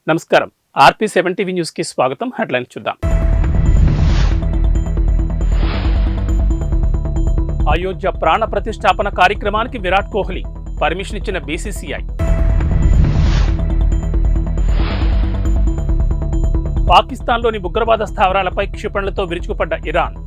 నమస్కారం. RP7 TV news కి స్వాగతం. హెడ్లైన్స్ చూద్దాం. అయోధ్య ప్రాణ ప్రతిష్టాపన కార్యక్రమానికి విరాట్ కోహ్లీ పర్మిషన్ ఇచ్చిన BCCI. పాకిస్తాన్లోని ఉగ్రవాద స్థావరాలపై క్షిపణులతో విరుచుకుపడ్డ ఇరాన్.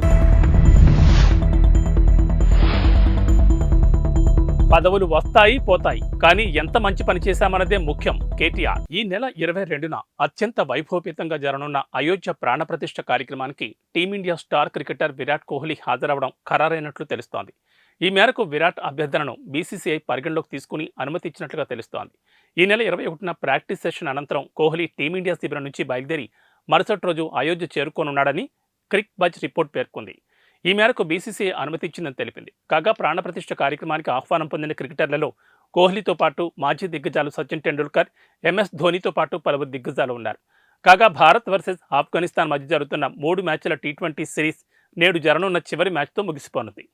పదవులు వస్తాయి పోతాయి, కానీ ఎంత మంచి పని చేశామన్నదే ముఖ్యం కేటీఆర్. ఈ నెల 22న అత్యంత వైభవపేతంగా జరగనున్న అయోధ్య ప్రాణప్రతిష్ఠ కార్యక్రమానికి team India star cricketer Virat Kohli హాజరవడం ఖరారైనట్లు తెలుస్తోంది. ఈ మేరకు విరాట్ అభ్యర్థనను BCCI పరిగణలోకి తీసుకుని అనుమతి ఇచ్చినట్లుగా తెలుస్తోంది. ఈ నెల 21న ప్రాక్టీస్ సెషన్ అనంతరం కోహ్లీ టీమిండియా శిబిరం నుంచి బయలుదేరి మరుసటి రోజు అయోధ్య చేరుకోనున్నాడని క్రిక్ బజ్ రిపోర్ట్ పేర్కొంది. ఈ మేరకు BCCI అనుమతి ఇచ్చిందని తెలిపింది. కాగా ప్రాణప్రతిష్ఠ కార్యక్రమానికి ఆహ్వానం పొందిన క్రికెటర్లలో కోహ్లీతో పాటు మాజీ దిగ్గజాలు సచిన్ టెండూల్కర్, MS ధోనీతో పాటు పలువురు దిగ్గజాలు ఉన్నారు. కాగా భారత్ వర్సెస్ ఆఫ్ఘనిస్తాన్ మధ్య జరుగుతున్న 3 మ్యాచ్ల T20 సిరీస్ నేడు జరగనున్న చివరి మ్యాచ్తో ముగిసిపోనుంది.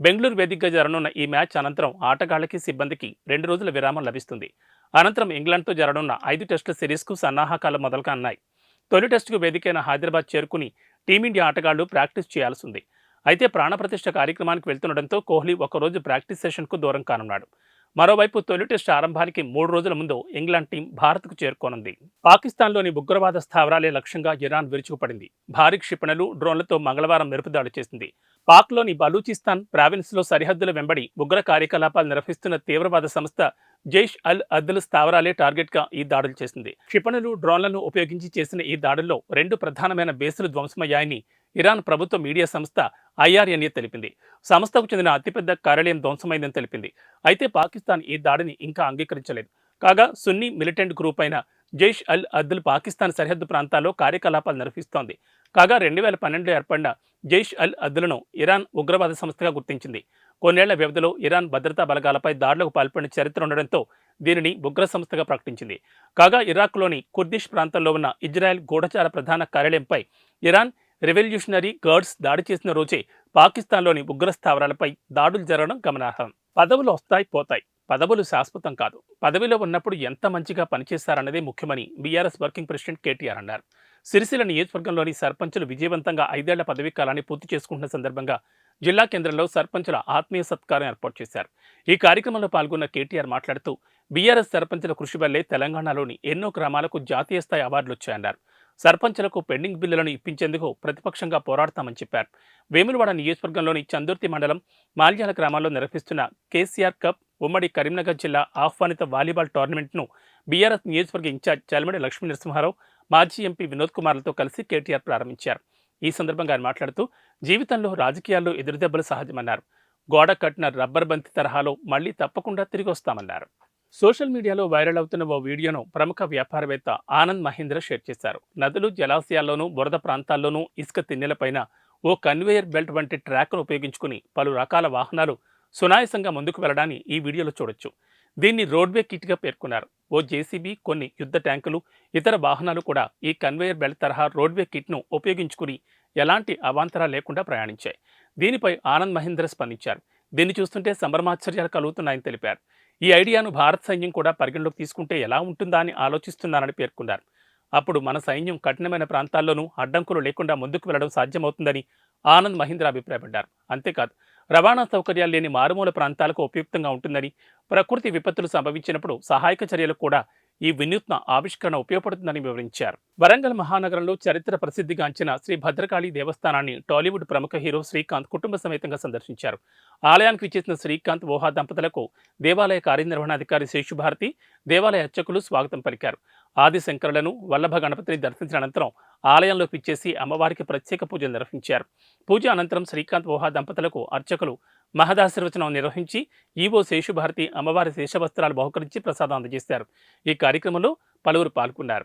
బెంగళూరు వేదికగా జరగనున్న ఈ మ్యాచ్ అనంతరం ఆటగాళ్లకి సిబ్బందికి 2 రోజుల విరామం లభిస్తుంది. అనంతరం ఇంగ్లాండ్తో జరగనున్న 5 టెస్టుల సిరీస్కు సన్నాహకాలు మొదలుకాన్నాయి. తొలి టెస్టుకు వేదికైన హైదరాబాద్ చేరుకుని టీమిండియా ఆటగాళ్లు ప్రాక్టీస్ చేయాల్సి ఉంది. అయితే ప్రాణప్రతిష్ఠ కార్యక్రమానికి వెళ్తుండటంతో కోహ్లీ ఒకరోజు ప్రాక్టీస్ సెషన్కు దూరం కానున్నాడు. మరోవైపు తొలి టెస్టు ఆరంభానికి 3 రోజుల ముందు ఇంగ్లాండ్ టీం భారత్కు చేరుకోనుంది. పాకిస్తాన్లోని ఉగ్రవాద స్థావరాలే లక్ష్యంగా ఇరాన్ విరుచుకుపడింది. భారీ క్షిపణులు, డ్రోన్లతో మంగళవారం మెరుపుదాడి చేసింది. పాక్లోని బలూచిస్తాన్ ప్రావిన్స్లో సరిహద్దుల వెంబడి ఉగ్ర కార్యకలాపాలు నిర్వహిస్తున్న తీవ్రవాద సంస్థ జైష్ అల్ అద్ల్ స్థావరాలే టార్గెట్గా ఈ దాడులు చేసింది. క్షిపణులు, డ్రోన్లను ఉపయోగించి చేసిన ఈ దాడుల్లో 2 ప్రధానమైన బేసులు ధ్వంసమయ్యాయని ఇరాన్ ప్రభుత్వ మీడియా సంస్థ IRNA తెలిపింది. సంస్థకు చెందిన అతిపెద్ద కార్యాలయం ధ్వంసమైందని తెలిపింది. అయితే పాకిస్తాన్ ఈ దాడిని ఇంకా అంగీకరించలేదు. కాగా సున్నీ మిలిటెంట్ గ్రూప్ అయిన జైష్ అల్ అద్ల్ పాకిస్తాన్ సరిహద్దు ప్రాంతాల్లో కార్యకలాపాలు నిర్వహిస్తోంది. కాగా 2012లో ఏర్పడిన జైష్ అల్ అద్ల్ను ఇరాన్ ఉగ్రవాద సంస్థగా గుర్తించింది. కొన్నేళ్ల వ్యవధిలో ఇరాన్ భద్రతా బలగాలపై దాడులకు పాల్పడిన చరిత్ర ఉండడంతో దీనిని ఉగ్ర సంస్థగా ప్రకటించింది. కాగా ఇరాక్లోని కుర్దిష్ ప్రాంతంలో ఉన్న ఇజ్రాయెల్ గూఢచార ప్రధాన కార్యాలయంపై ఇరాన్ రెవల్యూషనరీ గార్డ్స్ దాడి చేసిన రోజే పాకిస్తాన్లోని ఉగ్ర స్థావరాలపై దాడులు జరగడం గమనార్హం. పదవులు వస్తాయి పోతాయి, పదవులు శాశ్వతం కాదు. పదవిలో ఉన్నప్పుడు ఎంత మంచిగా పనిచేశారన్నదే ముఖ్యమని BRS వర్కింగ్ ప్రెసిడెంట్ KTR అన్నారు. సిరిసిల్ల నియోజకవర్గంలోని సర్పంచులు విజయవంతంగా 5 ఏళ్ల పదవీ కాలాన్ని పూర్తి చేసుకుంటున్న సందర్భంగా జిల్లా కేంద్రంలో సర్పంచుల ఆత్మీయ సత్కారం ఏర్పాటు చేశారు. ఈ కార్యక్రమంలో పాల్గొన్న KTR మాట్లాడుతూ BRS సర్పంచుల కృషి వల్లే తెలంగాణలోని ఎన్నో గ్రామాలకు జాతీయ స్థాయి అవార్డులు వచ్చాయన్నారు. సర్పంచులకు పెండింగ్ బిల్లులను ఇప్పించేందుకు ప్రతిపక్షంగా పోరాడతామని చెప్పారు. వేములవాడ నియోజకవర్గంలోని చందుర్తి మండలం మాల్యాల గ్రామాల్లో నిర్వహిస్తున్న KCR కప్ ఉమ్మడి కరీంనగర్ జిల్లా ఆహ్వానిత వాలీబాల్ టోర్నమెంట్ను BRS నియోజకవర్గ ఇన్ఛార్జ్ చలమడి లక్ష్మీ నరసింహారావు, మాజీ MP వినోద్ కుమార్లతో కలిసి KTR ప్రారంభించారు. ఈ సందర్భంగా ఆయన మాట్లాడుతూ జీవితంలో రాజకీయాల్లో ఎదురుదెబ్బలు సహజమన్నారు. గోడ కట్టిన రబ్బర్ బంతి తరహాలో మళ్లీ తప్పకుండా తిరిగి వస్తామన్నారు. సోషల్ మీడియాలో వైరల్ అవుతున్న ఓ వీడియోను ప్రముఖ వ్యాపారవేత్త ఆనంద్ మహీంద్ర షేర్ చేశారు. నదులు, జలాశయాల్లోనూ బురద ప్రాంతాల్లోనూ ఇసుక తిన్నెలపైన ఓ కన్వేయర్ బెల్ట్ వంటి ట్రాక్ను ఉపయోగించుకుని పలు రకాల వాహనాలు సునాయాసంగా ముందుకు వెళ్లడాన్ని ఈ వీడియోలో చూడొచ్చు. దీన్ని రోడ్వే కిట్గా పేర్కొన్నారు. ఓ JCB, కొన్ని యుద్ధ ట్యాంకులు, ఇతర వాహనాలు కూడా ఈ కన్వేయర్ బెల్ట్ తరహా రోడ్వే కిట్ను ఉపయోగించుకుని ఎలాంటి అవాంతరాలు లేకుండా ప్రయాణించాయి. దీనిపై ఆనంద్ మహీంద్ర స్పందించారు. దీన్ని చూస్తుంటే సంభ్రమాశ్చర్యాలు కలుగుతున్నాయని తెలిపారు. ఈ ఐడియాను భారత సైన్యం కూడా పరిగణలోకి తీసుకుంటే ఎలా ఉంటుందా అని ఆలోచిస్తున్నారని పేర్కొన్నారు. అప్పుడు మన సైన్యం కఠినమైన ప్రాంతాల్లోనూ అడ్డంకులు లేకుండా ముందుకు వెళ్లడం సాధ్యమవుతుందని ఆనంద్ మహీంద్ర అభిప్రాయపడ్డారు. అంతేకాదు, రవాణా సౌకర్యాలు లేని మారుమూల ప్రాంతాలకు ఉపయుక్తంగా ఉంటుందని, ప్రకృతి విపత్తులు సంభవించినప్పుడు సహాయక చర్యలకు కూడా ఈ వినూత్న ఆవిష్కరణ ఉపయోగపడుతుందని వివరించారు. వరంగల్ మహానగరంలో చరిత్ర ప్రసిద్ధిగాంచిన శ్రీ భద్రకాళి దేవస్థానాన్ని టాలీవుడ్ ప్రముఖ హీరో శ్రీకాంత్ కుటుంబ సమేతంగా సందర్శించారు. ఆలయానికి విచ్చేసిన శ్రీకాంత్, ఓహా దంపతులకు దేవాలయ కార్యనిర్వహణాధికారి శేషుభారతి, దేవాలయ అర్చకులు స్వాగతం పలికారు. ఆదిశంకరులను, వల్లభ గణపతిని దర్శించిన అనంతరం ఆలయంలోకి విచ్చేసి అమ్మవారికి ప్రత్యేక పూజలు నిర్వహించారు. పూజ అనంతరం శ్రీకాంత్, ఓహా దంపతులకు అర్చకులు మహదాశీర్వచనం నిర్వహించి ఈవో శేషుభారతి అమ్మవారి శేషవస్త్రాలు బహుకరించి ప్రసాదం అందజేశారు. ఈ కార్యక్రమంలో పలువురు పాల్గొన్నారు.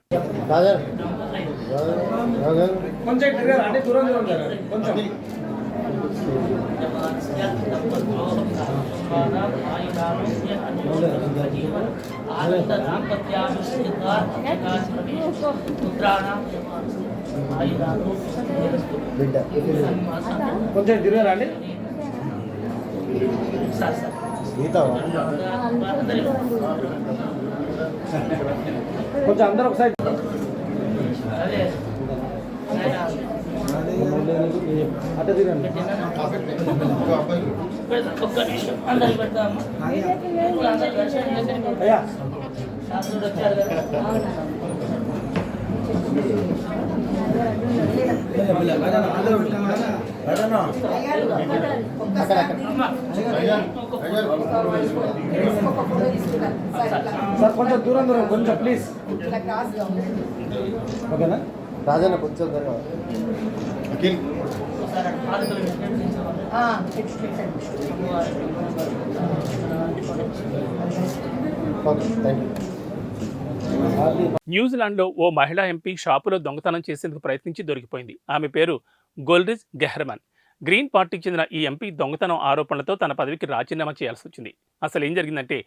కొంచెం తిరగరండి. కొంచెం అందరూ ఒకసారి అట్ట తిరండి. అయ్యా సార్ కొంచెం దూరం దూరం కొంచెం ప్లీజ్. ఓకేనా రాజన్న కొంచెం దూరం. న్యూజిలాండ్లో ఓ మహిళా ఎంపీ షాపులో దొంగతనం చేసేందుకు ప్రయత్నించి దొరికిపోయింది. ఆమె పేరు గోల్రిజ్ గెహ్రమన్. గ్రీన్ పార్టీకి చెందిన ఈ ఎంపీ దొంగతనం ఆరోపణలతో తన పదవికి రాజీనామా చేయాల్సి వచ్చింది. అసలు ఏం జరిగిందంటే,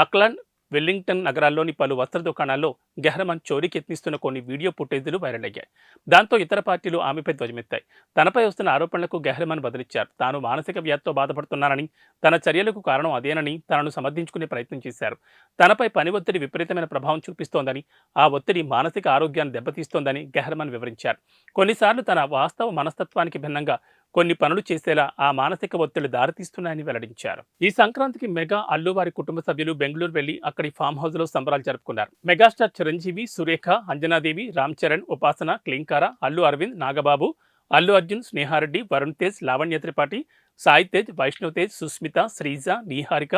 అక్లాండ్, వెల్లింగ్టన్ నగరాల్లోని పలు వస్త్ర దుకాణాల్లో గెహ్రమన్ చోరీకి యత్నిస్తున్న కొన్ని వీడియో ఫుటేజీలు వైరల్ అయ్యాయి. దాంతో ఇతర పార్టీలు ఆమెపై ధ్వజమెత్తాయి. తనపై వస్తున్న ఆరోపణలకు గెహ్రమన్ బదిలిచ్చారు. తాను మానసిక వ్యాధితో బాధపడుతున్నానని, తన చర్యలకు కారణం అదేనని తనను సమర్థించుకునే ప్రయత్నం చేశారు. తనపై పని ఒత్తిడి విపరీతమైన ప్రభావం చూపిస్తోందని, ఆ ఒత్తిడి మానసిక ఆరోగ్యాన్ని దెబ్బతీస్తోందని గెహ్రమన్ వివరించారు. కొన్నిసార్లు తన వాస్తవ మనస్తత్వానికి భిన్నంగా కొన్ని పనులు చేసేలా ఆ మానసిక ఒత్తిళ్లు దారితీస్తున్నాయని వెల్లడించారు. ఈ సంక్రాంతికి మెగా అల్లు వారి కుటుంబ సభ్యులు బెంగళూరు వెళ్లి అక్కడి ఫామ్ హౌస్ లో సంబరాలు జరుపుకున్నారు. మెగాస్టార్ చిరంజీవి, సురేఖ, అంజనాదేవి, రామ్ చరణ్, ఉపాసన, క్లింకార, అల్లు అరవింద్, నాగబాబు, అల్లు అర్జున్, స్నేహారెడ్డి, వరుణ్ తేజ్, లావణ్య త్రిపాఠి, సాయి తేజ్, వైష్ణవ్ తేజ్, సుస్మిత, శ్రీజ, నీహారిక,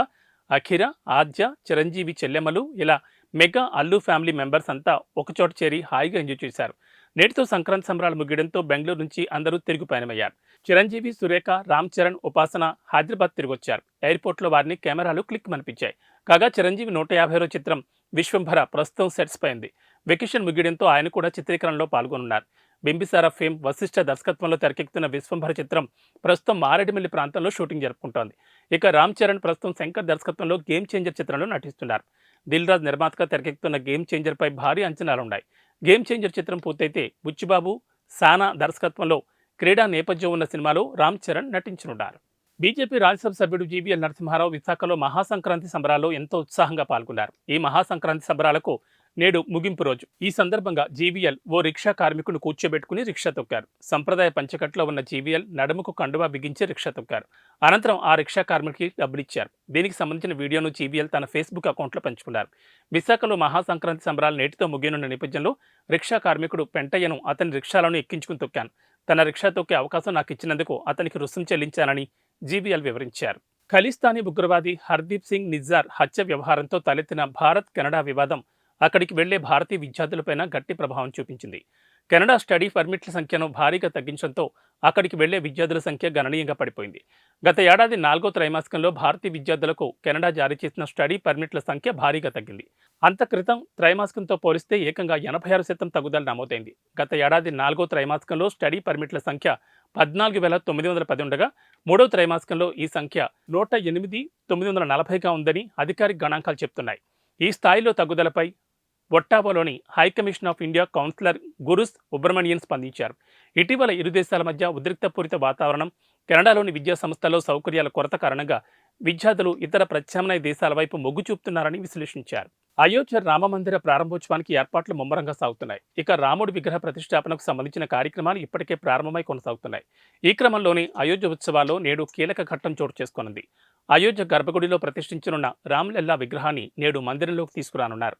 అఖిర, ఆద్య, చిరంజీవి చెల్లెమ్మలు ఇలా మెగా అల్లు ఫ్యామిలీ మెంబర్స్ అంతా ఒకచోట చేరి హాయిగా ఎంజాయ్ చేశారు. నేటితో సంక్రాంతి సంబరాలు ముగియడంతో బెంగళూరు నుంచి అందరూ తిరుగు పయనమయ్యారు. చిరంజీవి, సురేఖ, రామ్ చరణ్, ఉపాసన హైదరాబాద్ తిరిగొచ్చారు. ఎయిర్పోర్ట్లో వారిని కెమెరాలు క్లిక్ మనిపించాయి. కాగా చిరంజీవి 150వ చిత్రం విశ్వంభర ప్రస్తుతం సెట్స్ పై ఉంది. వెకేషన్ ముగియడంతో ఆయన కూడా చిత్రీకరణలో పాల్గొనున్నారు. బింబిసార ఫేమ్ వశిష్ఠ దర్శకత్వంలో తెరకెక్కుతున్న విశ్వంభర చిత్రం ప్రస్తుతం మారేడుమిల్లి ప్రాంతంలో షూటింగ్ జరుపుకుంటోంది. ఇక రామ్ చరణ్ ప్రస్తుతం శంకర్ దర్శకత్వంలో గేమ్ చేంజర్ చిత్రంలో నటిస్తున్నారు. దిల్ రాజ్ నిర్మాతగా తెరకెక్కుతున్న గేమ్ చేంజర్ పై భారీ అంచనాలున్నాయి. గేమ్ చేంజర్ చిత్రం పూర్తయితే బుచ్చిబాబు, సానా దర్శకత్వంలో క్రీడా నేపథ్యం ఉన్న సినిమాలో రామ్ చరణ్ నటించనున్నారు. బీజేపీ రాజ్యసభ సభ్యుడు జీవీఎల్ నరసింహారావు విశాఖలో మహాసంక్రాంతి సంబరాల్లో ఎంతో ఉత్సాహంగా పాల్గొన్నారు. ఈ మహాసంక్రాంతి సంబరాలకు నేడు ముగింపు రోజు. ఈ సందర్భంగా జీవీఎల్ ఓ రిక్షా కార్మికుని కూర్చోబెట్టుకుని రిక్షా తొక్కారు. సంప్రదాయ పంచకట్లో ఉన్న జీవీఎల్ నడుముకు కండువా బిగించి రిక్షా తొక్కారు. అనంతరం ఆ రిక్షా కార్మికుడికి డబ్బులిచ్చారు. దీనికి సంబంధించిన వీడియోను జీవీఎల్ తన ఫేస్బుక్ అకౌంట్లో పంచుకున్నారు. విశాఖలో మహాసంక్రాంతి సంబరాలు నేటితో ముగియనున్న నేపథ్యంలో రిక్షా కార్మికుడు పెంటయ్యను అతని రిక్షాలను ఎక్కించుకుని తొక్కాను. తన రిక్షా తొక్కే అవకాశం నాకు ఇచ్చినందుకు అతనికి రుసుం చెల్లించానని జీవీఎల్ వివరించారు. ఖలిస్తానీ ఉగ్రవాది హర్దీప్ సింగ్ నిజ్జార్ హత్య వ్యవహారంతో తలెత్తిన భారత్ కెనడా వివాదం అక్కడికి వెళ్లే భారతీయ విద్యార్థులపైన గట్టి ప్రభావం చూపించింది. కెనడా స్టడీ పర్మిట్ల సంఖ్యను భారీగా తగ్గించడంతో అక్కడికి వెళ్లే విద్యార్థుల సంఖ్య గణనీయంగా పడిపోయింది. గత ఏడాది 4వ త్రైమాసికంలో భారతీయ విద్యార్థులకు కెనడా జారీ చేసిన స్టడీ పర్మిట్ల సంఖ్య భారీగా తగ్గింది. అంత క్రితం త్రైమాసికంతో పోలిస్తే ఏకంగా 86% తగ్గుదల నమోదైంది. గత ఏడాది 4వ త్రైమాసికంలో స్టడీ పర్మిట్ల సంఖ్య 14,910 ఉండగా 3వ త్రైమాసికంలో ఈ సంఖ్య 108,940గా ఉందని అధికారిక గణాంకాలు చెప్తున్నాయి. ఈ స్థాయిలో తగ్గుదలపై ఒట్టావాలోని high commission of India counsellor Gurus Subramanian స్పందించారు. ఇటీవల ఇరు దేశాల మధ్య ఉద్రిక్తపూరిత వాతావరణం, కెనడాలోని విద్యా సంస్థల్లో సౌకర్యాల కొరత కారణంగా విద్యార్థులు ఇతర ప్రత్యామ్నాయ దేశాల వైపు మొగ్గు చూపుతున్నారని విశ్లేషించారు. అయోధ్య రామమందిర ప్రారంభోత్సవానికి ఏర్పాట్లు ముమ్మరంగా సాగుతున్నాయి. ఇక రాముడి విగ్రహ ప్రతిష్టాపనకు సంబంధించిన కార్యక్రమాలు ఇప్పటికే ప్రారంభమై కొనసాగుతున్నాయి. ఈ క్రమంలోనే అయోధ్య ఉత్సవాల్లో నేడు కీలక ఘట్టం చోటు చేసుకోనుంది. అయోధ్య గర్భగుడిలో ప్రతిష్ఠించనున్న రామ్లల్లా విగ్రహాన్ని నేడు మందిరంలోకి తీసుకురానున్నారు.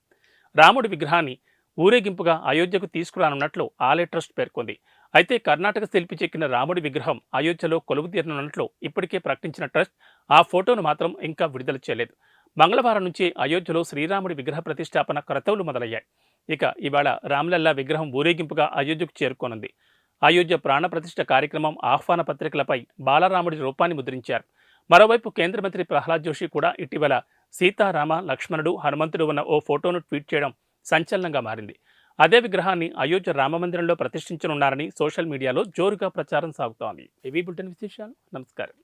రాముడి విగ్రహాన్ని ఊరేగింపుగా అయోధ్యకు తీసుకురానున్నట్లు ఆలయ ట్రస్ట్ పేర్కొంది. అయితే కర్ణాటక శిల్పి చెక్కిన రాముడి విగ్రహం అయోధ్యలో కొలువు తీరనున్నట్లు ఇప్పటికే ప్రకటించిన ట్రస్ట్ ఆ ఫోటోను మాత్రం ఇంకా విడుదల చేయలేదు. మంగళవారం నుంచి అయోధ్యలో శ్రీరాముడి విగ్రహ ప్రతిష్టాపన క్రతువులు మొదలయ్యాయి. ఇక ఇవాళ రామ్లల్లా విగ్రహం ఊరేగింపుగా అయోధ్యకు చేరుకోనుంది. అయోధ్య ప్రాణప్రతిష్ఠ కార్యక్రమం ఆహ్వాన పత్రికలపై బాలరాముడి రూపాన్ని ముద్రించారు. మరోవైపు కేంద్ర మంత్రి ప్రహ్లాద్ జోషి కూడా ఇటీవల సీతారామ, లక్ష్మణుడు, హనుమంతుడు ఉన్న ఓ ఫోటోను ట్వీట్ చేయడం సంచలనంగా మారింది. అదే విగ్రహాన్ని అయోధ్య రామమందిరంలో ప్రతిష్ఠించనున్నారని సోషల్ మీడియాలో జోరుగా ప్రచారం సాగుతోంది. ఇవి బులెటిన్ విశేషాలు. నమస్కారం.